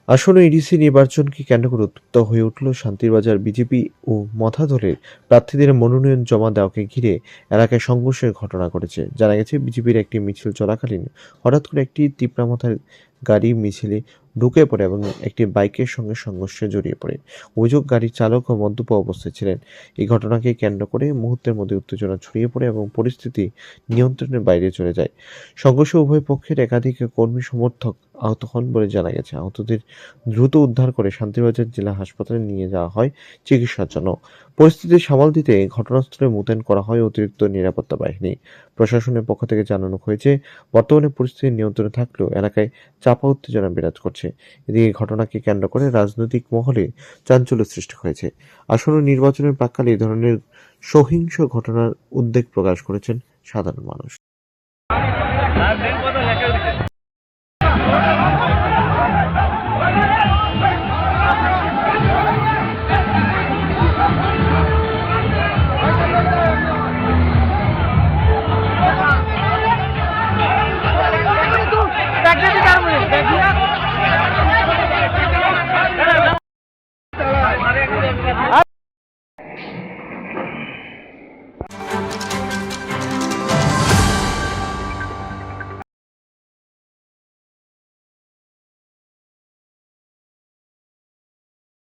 আসন্ন এডিসি নির্বাচনকে কেন্দ্র করে উত্তপ্ত হয়ে উঠল শান্তিরবাজার বিজেপি ও মথা দলের প্রার্থীদের মনোনয়ন জমা দেওয়াকে ঘিরে এলাকায় সংঘর্ষের ঘটনা ঘটেছে। জানা গেছে, বিজেপির একটি মিছিল চলাকালীন হঠাৎ করে একটি তিপ্রামাথার গাড়ি মিছিলে ঢুকে পড়ে এবং একটি বাইকের সঙ্গে সংঘর্ষে জড়িয়ে পড়ে। অভিযোগ, গাড়ির চালক ও মদ্যপ অবস্থায় ছিলেন। এই ঘটনাকে কেন্দ্র করে মুহূর্তের মধ্যে উত্তেজনা ছড়িয়ে পড়ে এবং পরিস্থিতি নিয়ন্ত্রণের বাইরে চলে যায়। সংঘর্ষে উভয় পক্ষের একাধিক কর্মী সমর্থক আহত হন বলে জানা গেছে। আহতদের দ্রুত উদ্ধার করে শান্তিবাজার জেলা হাসপাতালে নিয়ে যাওয়া হয় চিকিৎসার জন্য। পরিস্থিতি সামাল দিতে ঘটনাস্থলে মোতায়েন করা হয় অতিরিক্ত নিরাপত্তা বাহিনী। প্রশাসনের পক্ষ থেকে জানানো হয়েছে, বর্তমানে পরিস্থিতি নিয়ন্ত্রণে থাকলেও এলাকায় চাপা উত্তেজনা বিরাজ করছে। এদিকে ঘটনাকে কেন্দ্র করে রাজনৈতিক মহলে চাঞ্চল্য সৃষ্টি হয়েছে। আসন্ন নির্বাচনের প্রাক্কালে এই ধরনের সহিংস ঘটনার উদ্বেগ প্রকাশ করেছেন সাধারণ মানুষ।